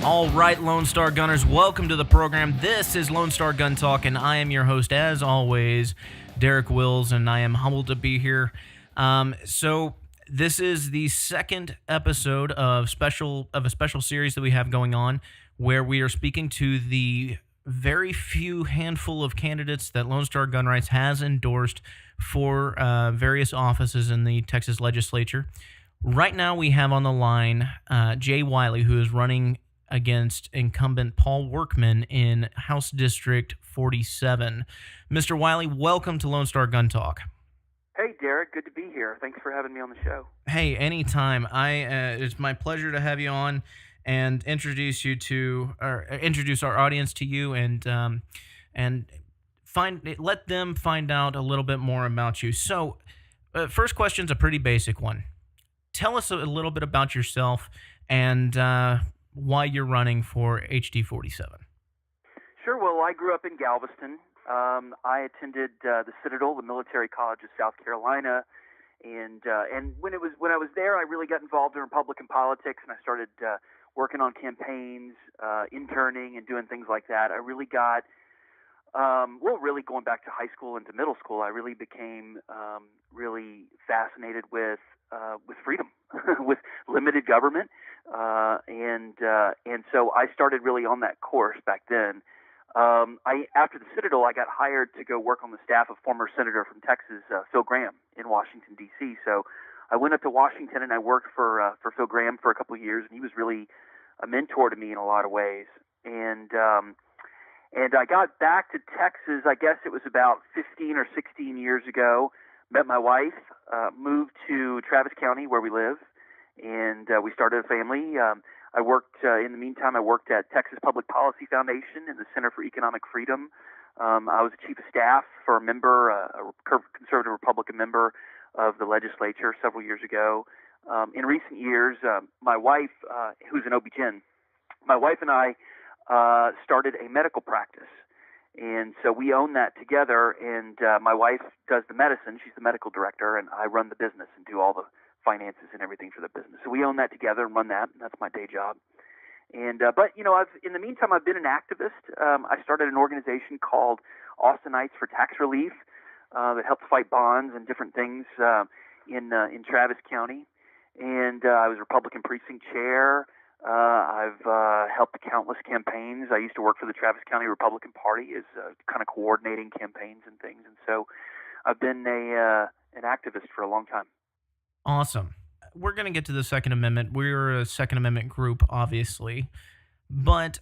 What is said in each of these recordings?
All right, Lone Star Gunners, welcome to the program. This is Lone Star Gun Talk, and I am your host, as always, Derek Wills, and I am humbled to be here. So this is the second episode of a special series that we have going on, where we are speaking to the very few handful of candidates that Lone Star Gun Rights has endorsed for various offices in the Texas legislature. Right now, we have on the line Jay Wiley, who is running against incumbent Paul Workman in House District 47. Mr. Wiley, welcome to Lone Star Gun Talk. Hey, Derek. Good to be here. Thanks for having me on the show. Hey, anytime. It's my pleasure to have you on and introduce our audience to you and let them find out a little bit more about you. So, first question's a pretty basic one. Tell us a little bit about yourself and why you're running for HD47. Sure. Well, I grew up in Galveston. I attended the Citadel, the Military College of South Carolina, and when I was there, I really got involved in Republican politics, and I started working on campaigns, interning, and doing things like that. I really got really going back to high school into middle school, I really became really fascinated with freedom, with limited government, and so I started really on that course back then. After the Citadel, I got hired to go work on the staff of former Senator from Texas, Phil Gramm, in Washington, D.C. So I went up to Washington and I worked for Phil Gramm for a couple of years, and he was really a mentor to me in a lot of ways. And I got back to Texas, I guess it was about 15 or 16 years ago, met my wife, moved to Travis County where we live, and we started a family. I worked, in the meantime, I worked at Texas Public Policy Foundation in the Center for Economic Freedom. I was the chief of staff for a conservative Republican member of the legislature several years ago. In recent years, my wife, who's an OB-GYN, my wife and I started a medical practice. And so we own that together, and my wife does the medicine. She's the medical director, and I run the business and do all the finances and everything for the business. So we own that together and run that, and that's my day job. And but in the meantime, I've been an activist. I started an organization called Austinites for Tax Relief that helps fight bonds and different things in Travis County. And I was Republican precinct chair. I've helped countless campaigns. I used to work for the Travis County Republican Party as kind of coordinating campaigns and things. And so I've been an activist for a long time. Awesome. We're going to get to the Second Amendment. We're a Second Amendment group, obviously, but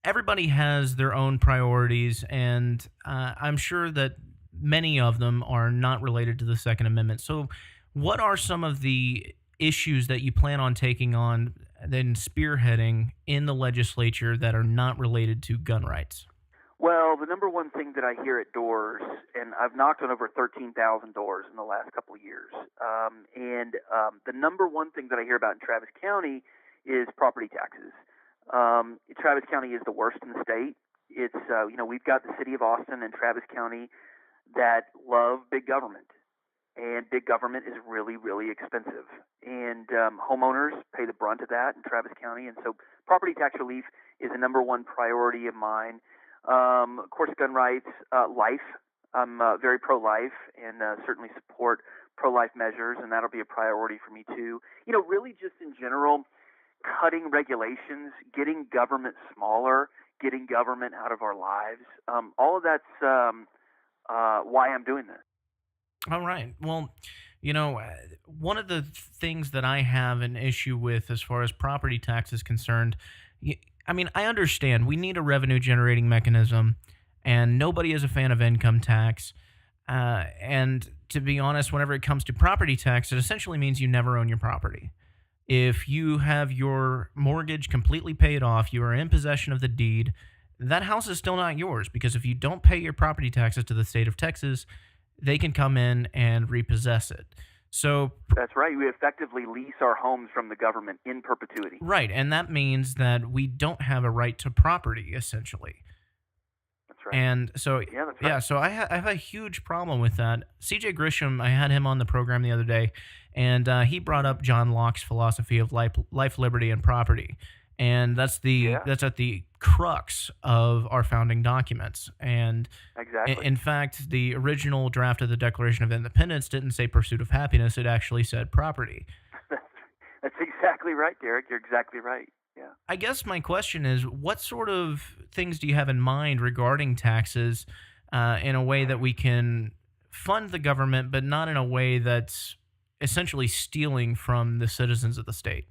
everybody has their own priorities, and I'm sure that many of them are not related to the Second Amendment. So what are some of the issues that you plan on taking on, then spearheading in the legislature that are not related to gun rights? Well, the number one thing that I hear at doors, and I've knocked on over 13,000 doors in the last couple of years, and the number one thing that I hear about in Travis County is property taxes. Travis County is the worst in the state. It's we've got the city of Austin and Travis County that love big government, and big government is really, really expensive. And homeowners pay the brunt of that in Travis County, and so property tax relief is the number one priority of mine. Of course, gun rights, life. I'm very pro-life and certainly support pro-life measures, and that'll be a priority for me too. Really just in general, cutting regulations, getting government smaller, getting government out of our lives. All of that's why I'm doing this. All right. Well, one of the things that I have an issue with as far as property tax is concerned, I understand we need a revenue-generating mechanism, and nobody is a fan of income tax. And to be honest, whenever it comes to property tax, it essentially means you never own your property. If you have your mortgage completely paid off, you are in possession of the deed, that house is still not yours, because if you don't pay your property taxes to the state of Texas, they can come in and repossess it. So that's right. We effectively lease our homes from the government in perpetuity. Right, and that means that we don't have a right to property, essentially. That's right. And so, that's right. So I have a huge problem with that. C.J. Grisham, I had him on the program the other day, and he brought up John Locke's philosophy of life, liberty, and property. And that's at the crux of our founding documents. And Exactly. in fact, the original draft of the Declaration of Independence didn't say pursuit of happiness; it actually said property. That's exactly right, Derek. You're exactly right. Yeah. I guess my question is, what sort of things do you have in mind regarding taxes, in a way that we can fund the government, but not in a way that's essentially stealing from the citizens of the state?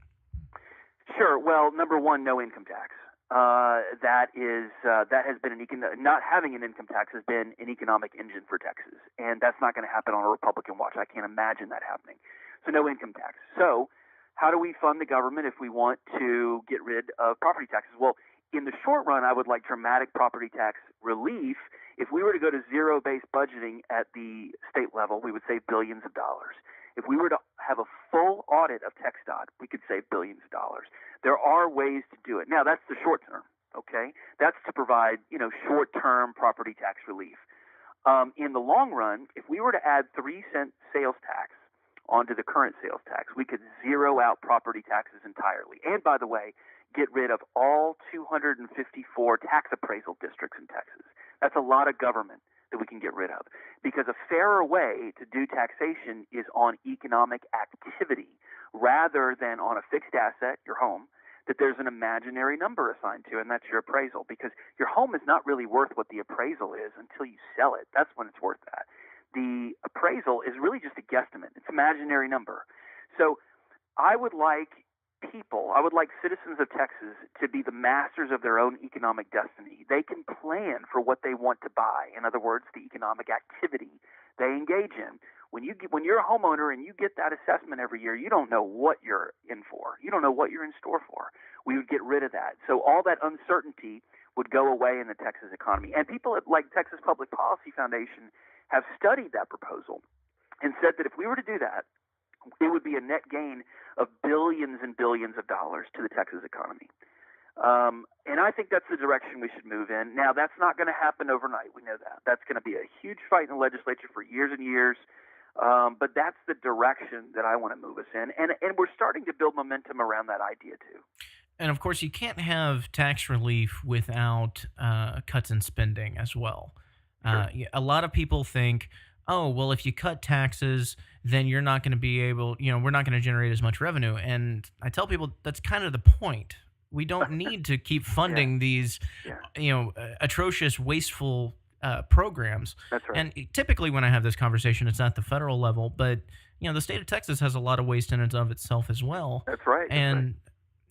Sure. Well, number one, no income tax. That has been not having an income tax has been an economic engine for Texas, and that's not going to happen on a Republican watch. I can't imagine that happening. So no income tax. So how do we fund the government if we want to get rid of property taxes? Well, in the short run, I would like dramatic property tax relief. If we were to go to zero-based budgeting at the state level, we would save billions of dollars. If we were to have a full audit of TxDOT, we could save billions of dollars. There are ways to do it. Now, that's the short term, okay? That's to provide, short-term property tax relief. In the long run, if we were to add 3-cent sales tax onto the current sales tax, we could zero out property taxes entirely. And by the way, get rid of all 254 tax appraisal districts in Texas. That's a lot of government that we can get rid of, because a fairer way to do taxation is on economic activity rather than on a fixed asset, your home, that there's an imaginary number assigned to, and that's your appraisal, because your home is not really worth what the appraisal is until you sell it. That's when it's worth that. The appraisal is really just a guesstimate. It's an imaginary number. So I would like citizens of Texas to be the masters of their own economic destiny. They can plan for what they want to buy. In other words, the economic activity they engage in. When you're a homeowner and you get that assessment every year, you don't know what you're in for. You don't know what you're in store for. We would get rid of that. So all that uncertainty would go away in the Texas economy. And people like Texas Public Policy Foundation have studied that proposal and said that if we were to do that, it would be a net gain of billions and billions of dollars to the Texas economy. And I think that's the direction we should move in. Now, that's not going to happen overnight. We know that. That's going to be a huge fight in the legislature for years and years. But that's the direction that I want to move us in. And we're starting to build momentum around that idea, too. And of course, you can't have tax relief without cuts in spending as well. Sure. A lot of people think, oh, well, if you cut taxes, then you're not going to be able, we're not going to generate as much revenue. And I tell people that's kind of the point. We don't need to keep funding these, atrocious, wasteful programs. That's right. And typically when I have this conversation, it's at the federal level, but, the state of Texas has a lot of waste in and of itself as well. That's right.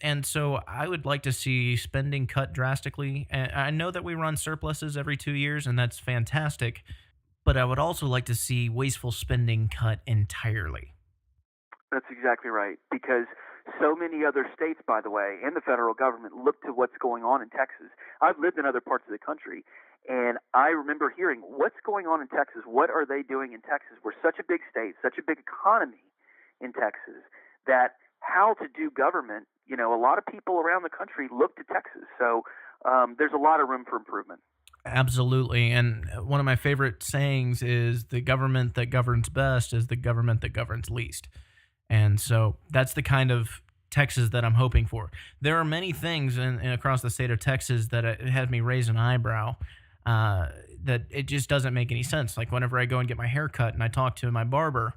And so I would like to see spending cut drastically. And I know that we run surpluses every 2 years, and that's fantastic. But I would also like to see wasteful spending cut entirely. That's exactly right. Because so many other states, by the way, and the federal government look to what's going on in Texas. I've lived in other parts of the country, and I remember hearing, what's going on in Texas? What are they doing in Texas? We're such a big state, such a big economy in Texas, that how to do government, a lot of people around the country look to Texas. So there's a lot of room for improvement. Absolutely. And one of my favorite sayings is the government that governs best is the government that governs least. And so that's the kind of Texas that I'm hoping for. There are many things across the state of Texas that it has me raise an eyebrow, that it just doesn't make any sense. Like whenever I go and get my hair cut and I talk to my barber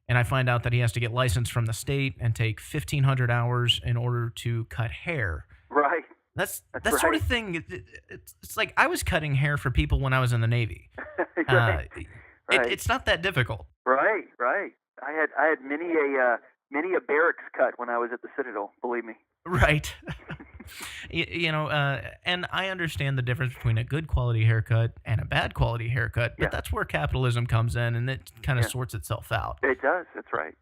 and I find out that he has to get licensed from the state and take 1,500 hours in order to cut hair. Right. That right. sort of thing. It's like I was cutting hair for people when I was in the Navy. Right. It's not that difficult. Right. I had many a barracks cut when I was at the Citadel. Believe me. Right. And I understand the difference between a good quality haircut and a bad quality haircut, but that's where capitalism comes in, and it kind of sorts itself out. It does. That's right.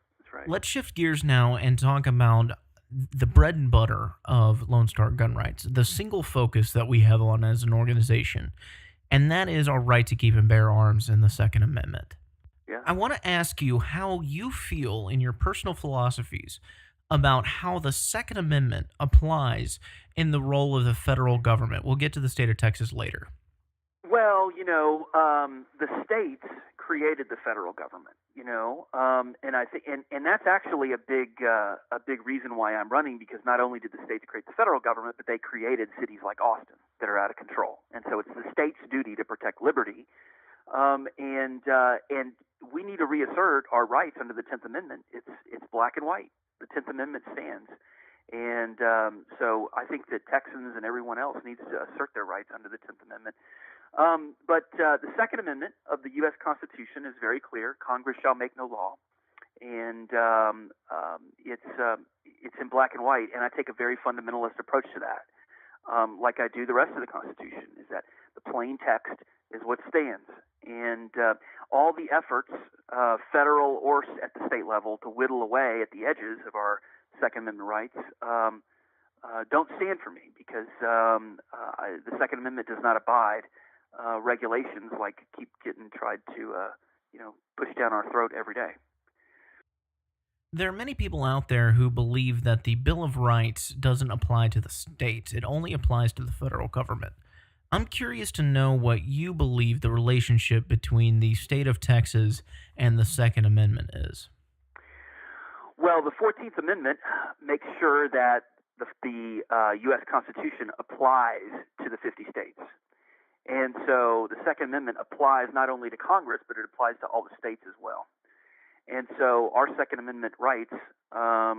Let's shift gears now and talk about the bread and butter of Lone Star Gun Rights, the single focus that we have on as an organization, and that is our right to keep and bear arms in the Second Amendment. Yeah. I want to ask you how you feel in your personal philosophies about how the Second Amendment applies in the role of the federal government. We'll get to the state of Texas later. Well, the states created the federal government, and I think, and that's actually a big reason why I'm running, because not only did the states create the federal government, but they created cities like Austin that are out of control, and so it's the state's duty to protect liberty, and we need to reassert our rights under the 10th Amendment. It's black and white. The 10th Amendment stands, and so I think that Texans and everyone else needs to assert their rights under the 10th Amendment. But the Second Amendment of the U.S. Constitution is very clear: Congress shall make no law, and it's in black and white. And I take a very fundamentalist approach to that, like I do the rest of the Constitution. Is that the plain text is what stands, and all the efforts, federal or at the state level, to whittle away at the edges of our Second Amendment rights don't stand for me, because the Second Amendment does not abide regulations like keep getting tried to push down our throat every day. There are many people out there who believe that the Bill of Rights doesn't apply to the states. It only applies to the federal government. I'm curious to know what you believe the relationship between the state of Texas and the Second Amendment is. Well, the 14th Amendment makes sure that the U.S. Constitution applies to the 50 states. And so the Second Amendment applies not only to Congress, but it applies to all the states as well. And so our Second Amendment rights are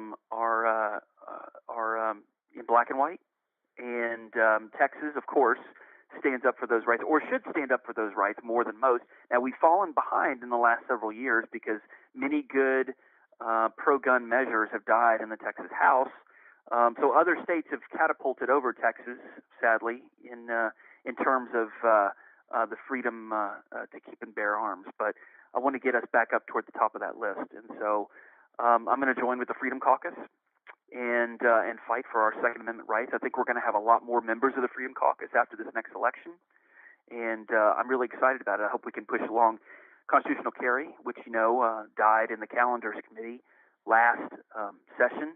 in black and white. And Texas, of course, stands up for those rights, or should stand up for those rights more than most. Now, we've fallen behind in the last several years because many good pro-gun measures have died in the Texas House. So other states have catapulted over Texas, sadly, in terms of the freedom to keep and bear arms. But I want to get us back up toward the top of that list. And so I'm going to join with the Freedom Caucus and fight for our Second Amendment rights. I think we're going to have a lot more members of the Freedom Caucus after this next election. And I'm really excited about it. I hope we can push along constitutional carry, which, died in the Calendars Committee last session.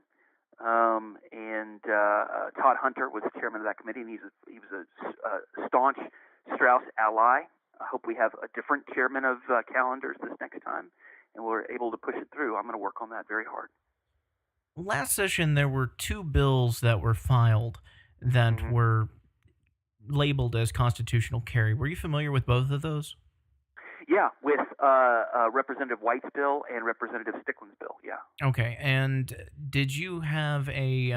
And Todd Hunter was the chairman of that committee, and he was a staunch Strauss ally. I hope we have a different chairman of Calendars this next time, and we're able to push it through. I'm going to work on that very hard. Last session, there were two bills that were filed that were labeled as constitutional carry. Were you familiar with both of those? Yeah, with Representative White's bill and Representative Stickland's bill, yeah. Okay, and did you have any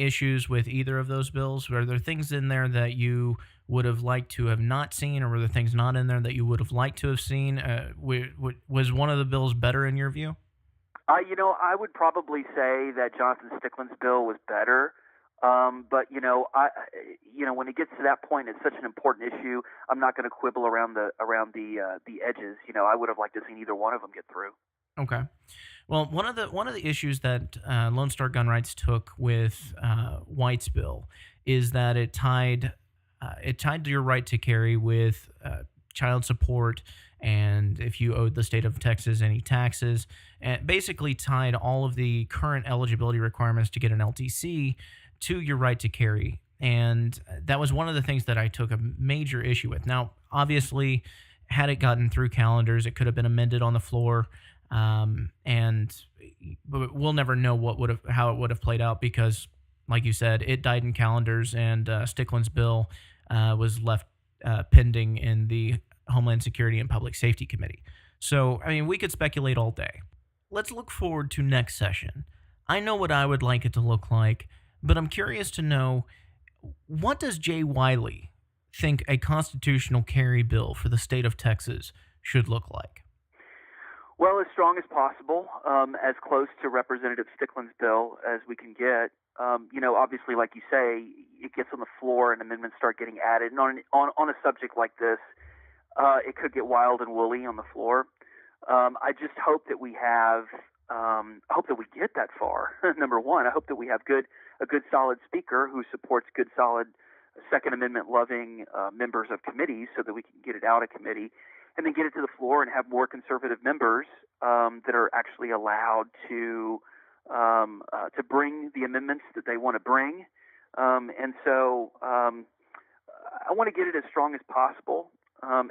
issues with either of those bills? Were there things in there that you would have liked to have not seen, or were there things not in there that you would have liked to have seen? Was one of the bills better in your view? I would probably say that Jonathan Stickland's bill was better. But when it gets to that point, it's such an important issue. I'm not going to quibble around the edges. I would have liked to see either one of them get through. Okay. Well, one of the issues that Lone Star Gun Rights took with White's bill is that it tied your right to carry with child support, and if you owed the state of Texas any taxes, and basically tied all of the current eligibility requirements to get an LTC to your right to carry. And that was one of the things that I took a major issue with. Now, obviously, had it gotten through Calendars, it could have been amended on the floor, but we'll never know how it would have played out, because, like you said, it died in Calendars, and Stickland's bill was left pending in the Homeland Security and Public Safety Committee. So, we could speculate all day. Let's look forward to next session. I know what I would like it to look like, but I'm curious to know, what does Jay Wiley think a constitutional carry bill for the state of Texas should look like? Well, as strong as possible, as close to Representative Stickland's bill as we can get. Obviously, like you say, it gets on the floor and amendments start getting added. And on a subject like this, it could get wild and woolly on the floor. I just hope that we get that far. Number one, I hope that we have a good solid speaker who supports good solid Second Amendment loving members of committees, so that we can get it out of committee and then get it to the floor and have more conservative members that are actually allowed to bring the amendments that they want to bring. And so I want to get it as strong as possible.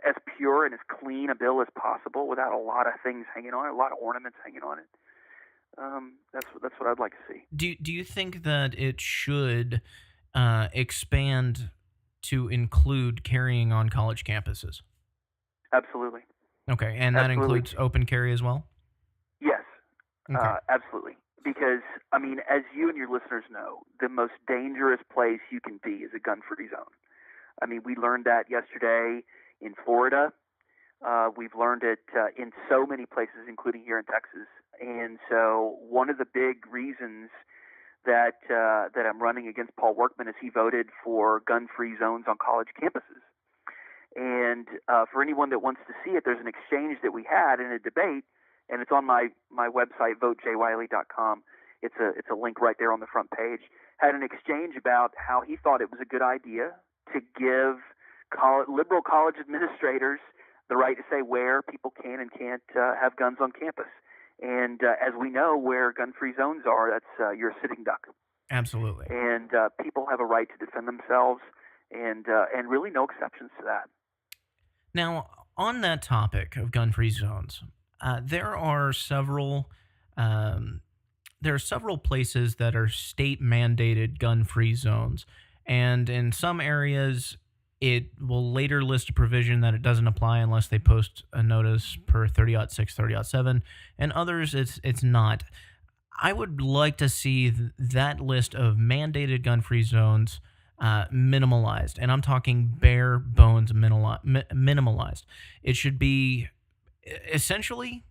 as pure and as clean a bill as possible without a lot of things hanging on it, a lot of ornaments hanging on it. That's what I'd like to see. Do you think that it should expand to include carrying on college campuses? Absolutely. Okay, and that Absolutely. includes open carry as well? Yes, Okay. absolutely. Because, I mean, as you and your listeners know, the most dangerous place you can be is a gun-free zone. I mean, we learned that yesterday in Florida. We've learned it in so many places, including here in Texas. And so, one of the big reasons that I'm running against Paul Workman is he voted for gun-free zones on college campuses. And for anyone that wants to see it, there's an exchange that we had in a debate, and it's on my website, votejwiley.com. It's a link right there on the front page. Had an exchange about how he thought it was a good idea to give liberal college administrators the right to say where people can and can't have guns on campus. And as we know, where gun-free zones are, that's you're a sitting duck. Absolutely. And people have a right to defend themselves, and really no exceptions to that. Now, on that topic of gun-free zones, there are several places that are state-mandated gun-free zones, and in some areas, it will later list a provision that it doesn't apply unless they post a notice per 30.6, 30.7, and others it's not. I would like to see that list of mandated gun-free zones minimalized, and I'm talking bare bones minimalized. It should be essentially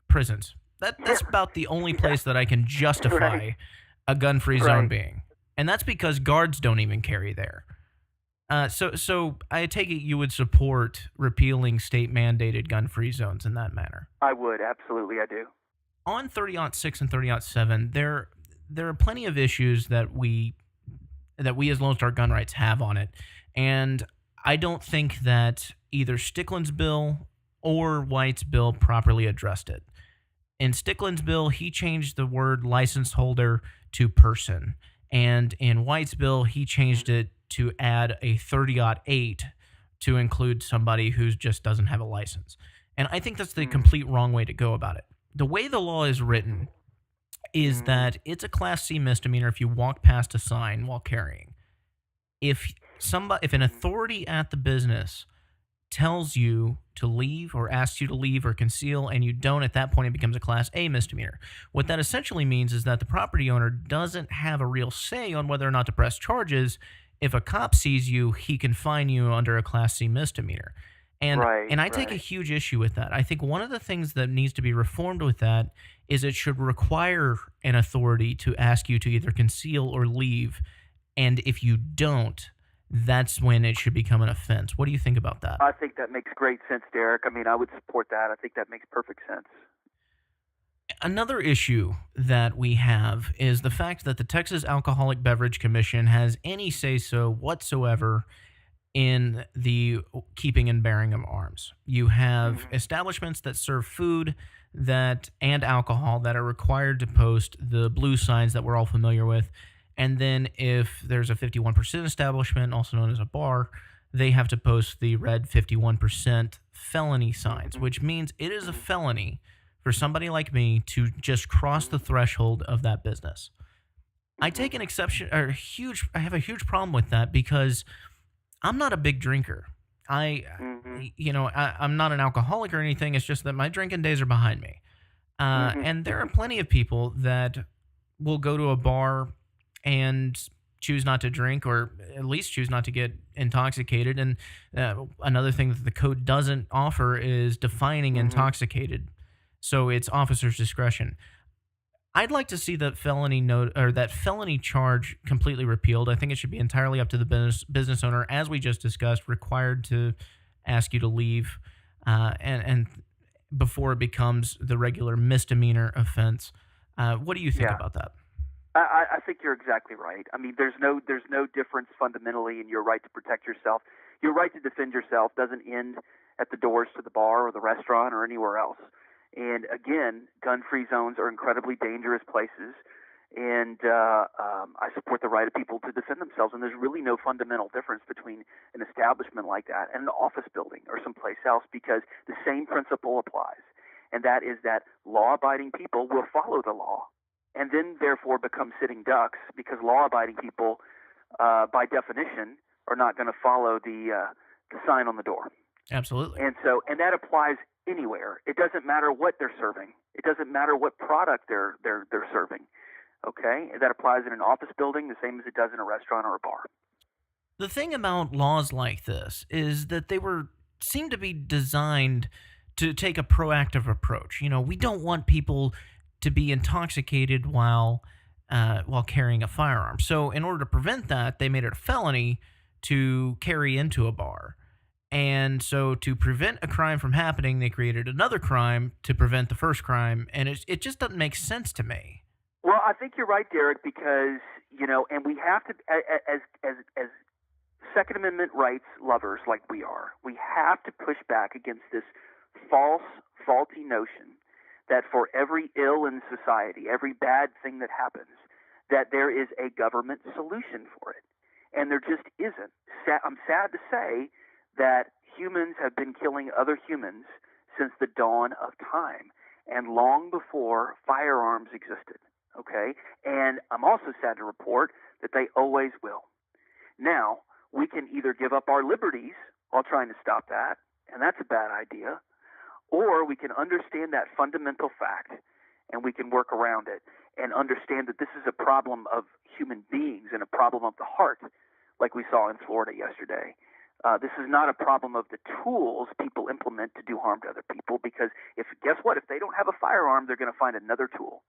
prisons. That's about the only place that I can justify Right. a gun-free zone Right. being, and that's because guards don't even carry there. So I take it you would support repealing state-mandated gun-free zones in that manner. I would, absolutely, I do. On 30.6 and 30.7, there are plenty of issues that we as Lone Star Gun Rights have on it, and I don't think that either Stickland's bill or White's bill properly addressed it. In Stickland's bill, he changed the word license holder to person, and in White's bill, he changed it to add a 30.8 to include somebody who just doesn't have a license. And I think that's the complete wrong way to go about it. The way the law is written is that it's a Class C misdemeanor if you walk past a sign while carrying. If an authority at the business tells you to leave or asks you to leave or conceal and you don't, at that point it becomes a Class A misdemeanor. What that essentially means is that the property owner doesn't have a real say on whether or not to press charges. If a cop sees you, he can fine you under a Class C misdemeanor. And I take a huge issue with that. I think one of the things that needs to be reformed with that is it should require an authority to ask you to either conceal or leave. And if you don't, that's when it should become an offense. What do you think about that? I think that makes great sense, Derek. I mean, I would support that. I think that makes perfect sense. Another issue that we have is the fact that the Texas Alcoholic Beverage Commission has any say-so whatsoever in the keeping and bearing of arms. You have establishments that serve food and alcohol that are required to post the blue signs that we're all familiar with. And then if there's a 51% establishment, also known as a bar, they have to post the red 51% felony signs, which means it is a felony for somebody like me to just cross the threshold of that business. I take an exception, I have a huge problem with that because I'm not a big drinker. I'm not an alcoholic or anything. It's just that my drinking days are behind me. And there are plenty of people that will go to a bar and choose not to drink, or at least choose not to get intoxicated. And another thing that the code doesn't offer is defining intoxicated. So it's officer's discretion. I'd like to see that felony charge completely repealed. I think it should be entirely up to the business owner, as we just discussed, required to ask you to leave, and before it becomes the regular misdemeanor offense. What do you think about that? I think you're exactly right. I mean, there's no difference fundamentally in your right to protect yourself. Your right to defend yourself doesn't end at the doors to the bar or the restaurant or anywhere else. And again, gun-free zones are incredibly dangerous places. And I support the right of people to defend themselves. And there's really no fundamental difference between an establishment like that and an office building or someplace else, because the same principle applies. And that is that law-abiding people will follow the law and then therefore become sitting ducks, because law-abiding people, by definition, are not going to follow the sign on the door. Absolutely. And that applies anywhere. It doesn't matter what they're serving. It doesn't matter what product they're serving. Okay, that applies in an office building the same as it does in a restaurant or a bar. The thing about laws like this is that they seem to be designed to take a proactive approach. We don't want people to be intoxicated while carrying a firearm. So in order to prevent that, they made it a felony to carry into a bar. And so to prevent a crime from happening, they created another crime to prevent the first crime, and it just doesn't make sense to me. Well, I think you're right, Derek, because and we have to, as Second Amendment rights lovers like we are, we have to push back against this faulty notion that for every ill in society, every bad thing that happens, that there is a government solution for it, and there just isn't. I'm sad to say that humans have been killing other humans since the dawn of time, and long before firearms existed. Okay, and I'm also sad to report that they always will. Now, we can either give up our liberties while trying to stop that, and that's a bad idea, or we can understand that fundamental fact and we can work around it and understand that this is a problem of human beings and a problem of the heart, like we saw in Florida yesterday. This is not a problem of the tools people implement to do harm to other people, because guess what? If they don't have a firearm, they're going to find another tool.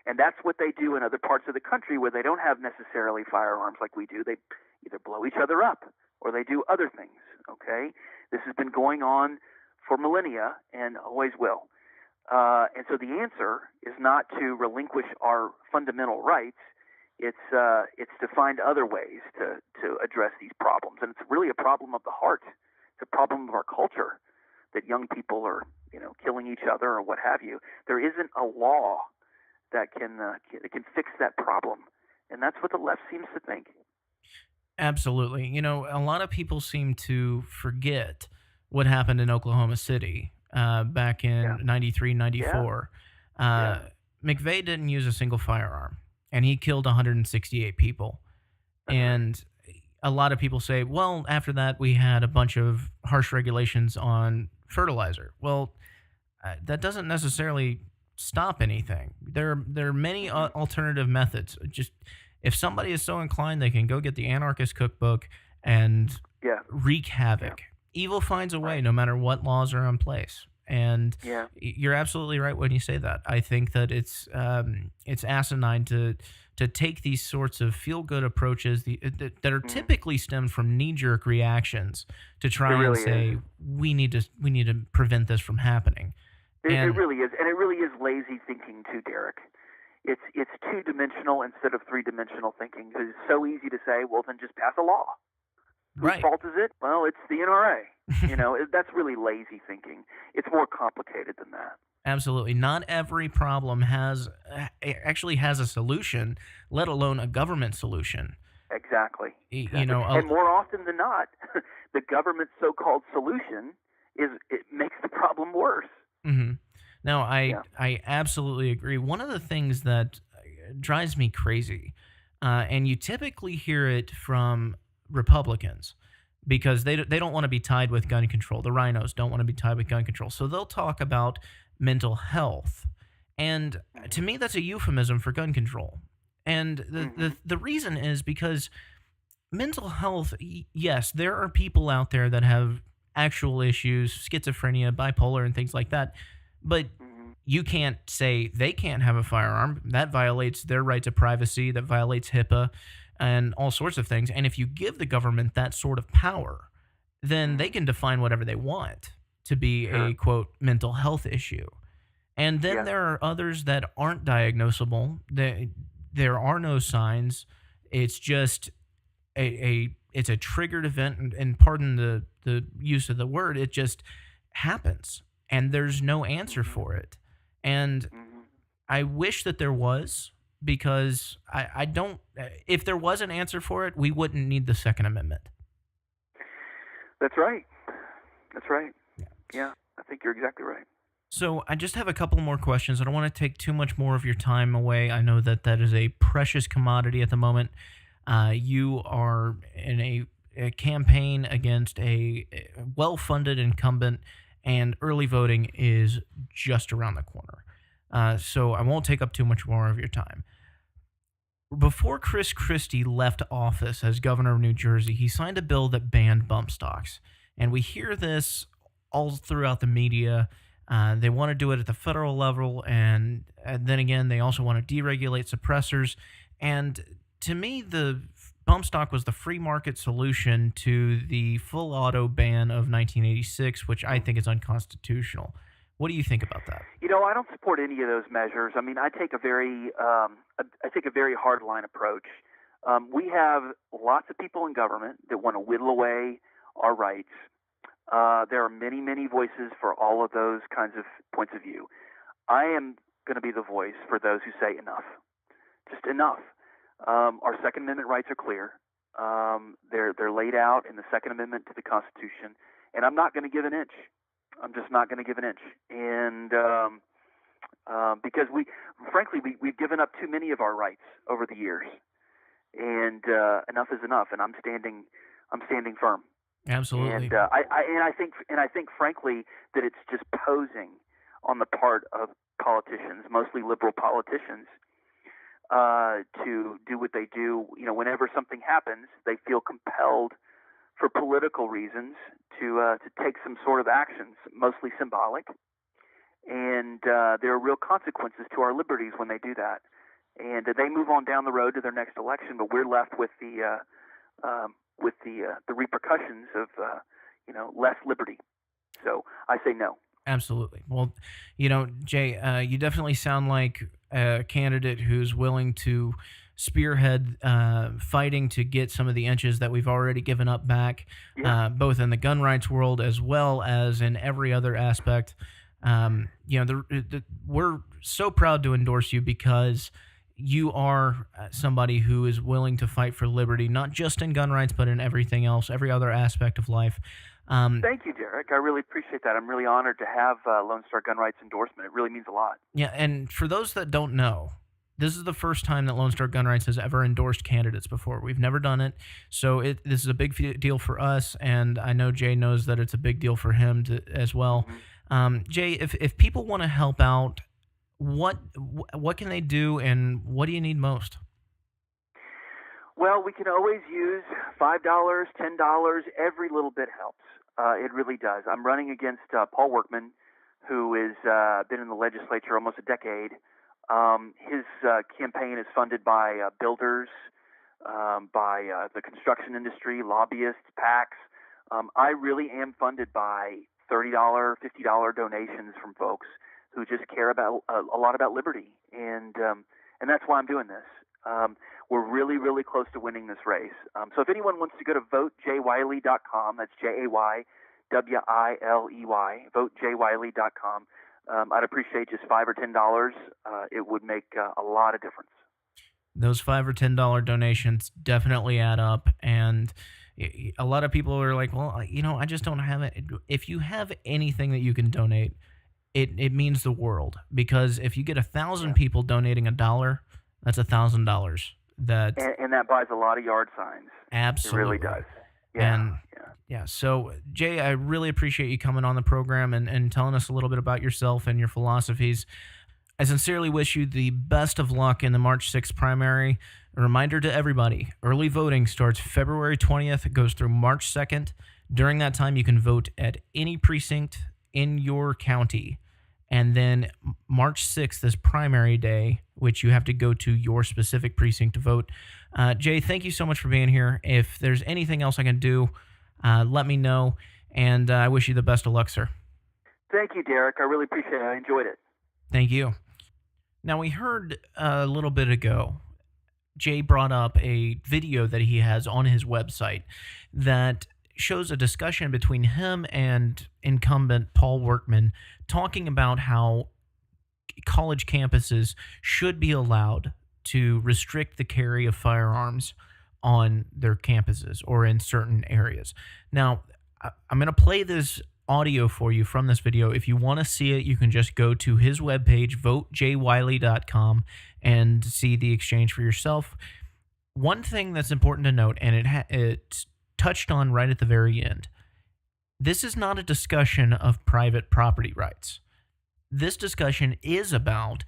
And that's what they do in other parts of the country where they don't have necessarily firearms like we do. They either blow each other up or they do other things, okay? This has been going on for millennia and always will. And so the answer is not to relinquish our fundamental rights. It's to find other ways to address these problems. And it's really a problem of the heart. It's a problem of our culture that young people are, killing each other or what have you. There isn't a law that can fix that problem, and that's what the left seems to think. Absolutely. A lot of people seem to forget what happened in Oklahoma City back in 93, 94. McVeigh didn't use a single firearm, and he killed 168 people. And a lot of people say, well, after that, we had a bunch of harsh regulations on fertilizer. Well, that doesn't necessarily stop anything. There are many alternative methods. Just if somebody is so inclined, they can go get the anarchist cookbook and wreak havoc. Evil finds a way, no matter what laws are in place. And you're absolutely right when you say that. I think that it's asinine to take these sorts of feel-good approaches that are typically stemmed from knee-jerk reactions to try and say we need to prevent this from happening. It really is, and it really is lazy thinking too, Derek. It's two-dimensional instead of three-dimensional thinking. It's so easy to say, well, then just pass a law. Whose fault is it? Well, it's the NRA. That's really lazy thinking. It's more complicated than that. Absolutely. Not every problem actually has a solution, let alone a government solution. Exactly. And more often than not, the government's so-called solution it makes the problem worse. Mm-hmm. No, I absolutely agree. One of the things that drives me crazy, and you typically hear it from Republicans, because they don't want to be tied with gun control. The rhinos don't want to be tied with gun control. So they'll talk about mental health. And to me, that's a euphemism for gun control. And the reason is because mental health, yes, there are people out there that have actual issues, schizophrenia, bipolar, and things like that. But you can't say they can't have a firearm. That violates their right to privacy. That violates HIPAA and all sorts of things. And if you give the government that sort of power, then they can define whatever they want to be a, quote, mental health issue. And then there are others that aren't diagnosable. There are no signs. It's just it's a triggered event, and pardon the use of the word, it just happens, and there's no answer for it. And I wish that there was, because I don't. If there was an answer for it, we wouldn't need the Second Amendment. That's right. That's right. Yeah, I think you're exactly right. So I just have a couple more questions. I don't want to take too much more of your time away. I know that that is a precious commodity at the moment. You are in a campaign against a well-funded incumbent, and early voting is just around the corner. So I won't take up too much more of your time. Before Chris Christie left office as governor of New Jersey, he signed a bill that banned bump stocks. And we hear this all throughout the media. They want to do it at the federal level, and then again, they also want to deregulate suppressors. And to me, the bump stock was the free market solution to the full auto ban of 1986, which I think is unconstitutional. What do you think about that? I don't support any of those measures. I mean, I take a very hard line approach. We have lots of people in government that want to whittle away our rights. There are many, many voices for all of those kinds of points of view. I am going to be the voice for those who say enough. Just enough. Our Second Amendment rights are clear. They're laid out in the Second Amendment to the Constitution, and I'm not going to give an inch. I'm just not going to give an inch. And because we've given up too many of our rights over the years, and enough is enough. And I'm standing firm. Absolutely. And I think frankly that it's just posing on the part of politicians, mostly liberal politicians, to do what they do. Whenever something happens, they feel compelled for political reasons to take some sort of actions, mostly symbolic. And there are real consequences to our liberties when they do that. And they move on down the road to their next election, but we're left with the repercussions of less liberty. So I say no. Absolutely. Well, Jay, you definitely sound like a candidate who's willing to spearhead fighting to get some of the inches that we've already given up back, both in the gun rights world as well as in every other aspect. We're so proud to endorse you because you are somebody who is willing to fight for liberty, not just in gun rights, but in everything else, every other aspect of life. Thank you, Derek. I really appreciate that. I'm really honored to have Lone Star Gun Rights endorsement. It really means a lot. Yeah, and for those that don't know, this is the first time that Lone Star Gun Rights has ever endorsed candidates before. We've never done it, so this is a big deal for us, and I know Jay knows that it's a big deal for him as well. Mm-hmm. Jay, if people want to help out, what can they do, and what do you need most? Well, we can always use $5, $10. Every little bit helps. It really does. I'm running against Paul Workman, who has been in the legislature almost a decade. His campaign is funded by builders, by the construction industry, lobbyists, PACs. I really am funded by $30, $50 donations from folks who just care about a lot about liberty, and that's why I'm doing this. We're really, really close to winning this race. So if anyone wants to go to votejwiley.com, that's JAYWILEY, votejwiley.com. I'd appreciate just $5 or $10. It would make a lot of difference. Those $5 or $10 donations definitely add up, and a lot of people are like, well, I just don't have it. If you have anything that you can donate, it means the world, because if you get 1,000 people donating $1, that's $1,000. And that buys a lot of yard signs. Absolutely. It really does. Yeah. So, Jay, I really appreciate you coming on the program and telling us a little bit about yourself and your philosophies. I sincerely wish you the best of luck in the March 6th primary. A reminder to everybody, early voting starts February 20th. It goes through March 2nd. During that time, you can vote at any precinct in your county. And then March 6th is primary day, which you have to go to your specific precinct to vote. Jay, thank you so much for being here. If there's anything else I can do, let me know. And I wish you the best of luck, sir. Thank you, Derek. I really appreciate it. I enjoyed it. Thank you. Now, we heard a little bit ago, Jay brought up a video that he has on his website that shows a discussion between him and incumbent Paul Workman talking about how college campuses should be allowed to restrict the carry of firearms on their campuses or in certain areas. Now, I'm going to play this audio for you from this video. If you want to see it, you can just go to his webpage, votejwiley.com, and see the exchange for yourself. One thing that's important to note, and it's touched on right at the very end, this is not a discussion of private property rights. This discussion is about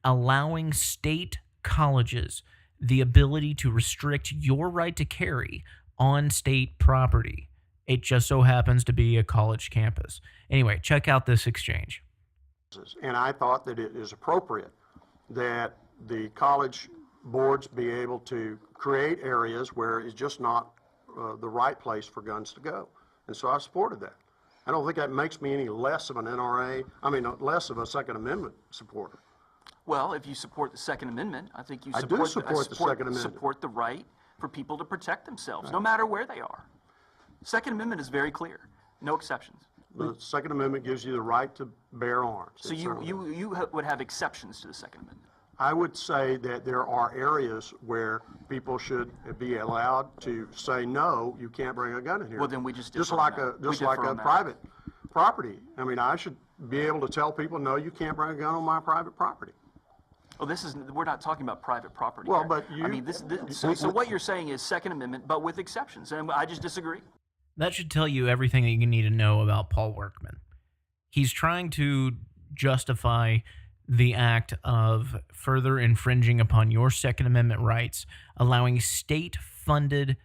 allowing state colleges the ability to restrict your right to carry on state property. It just so happens to be a college campus. Anyway, check out this exchange. And I thought that it is appropriate that the college boards be able to create areas where it's just not the right place for guns to go. And so I supported that. I don't think that makes me any less of an less of a Second Amendment supporter. Well, if you support the Second Amendment, I think you I do support the Second Amendment. Support the right for people to protect themselves, no matter where they are. Second Amendment is very clear, no exceptions. The Second Amendment gives you the right to bear arms. So you would have exceptions to the Second Amendment. I would say that there are areas where people should be allowed to say, no, you can't bring a gun in here. Well, then we just like a private property. I mean, I should be able to tell people, no, you can't bring a gun on my private property. Well, we're not talking about private property. Well, here. but so what you're saying is Second Amendment, but with exceptions, and I just disagree. That should tell you everything that you need to know about Paul Workman. He's trying to justify the act of further infringing upon your Second Amendment rights, allowing state-funded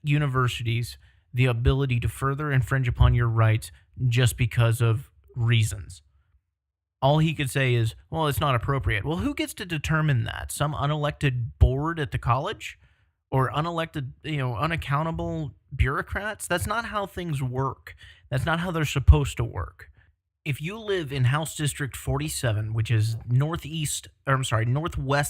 universities the ability to further infringe upon your rights just because of reasons. All he could say is, well, it's not appropriate. Well, who gets to determine that? Some unelected board at the college? Or unelected, unaccountable bureaucrats? That's not how things work. That's not how they're supposed to work. If you live in House District 47, which is northwest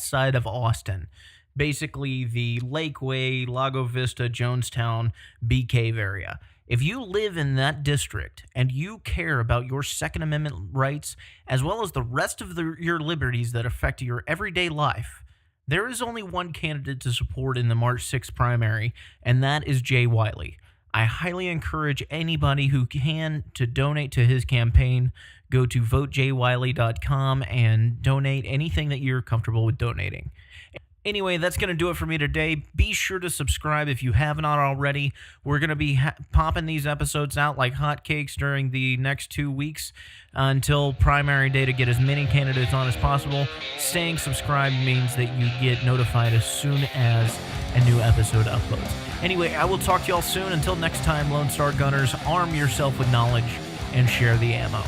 side of Austin, basically the Lakeway, Lago Vista, Jonestown, Bee Cave area, if you live in that district and you care about your Second Amendment rights, as well as the rest of your liberties that affect your everyday life, there is only one candidate to support in the March 6th primary, and that is Jay Wiley. I highly encourage anybody who can to donate to his campaign. Go to votejwiley.com and donate anything that you're comfortable with donating. Anyway, that's going to do it for me today. Be sure to subscribe if you have not already. We're going to be popping these episodes out like hotcakes during the next 2 weeks until primary day to get as many candidates on as possible. Staying subscribed means that you get notified as soon as a new episode uploads. Anyway, I will talk to y'all soon. Until next time, Lone Star Gunners, arm yourself with knowledge and share the ammo.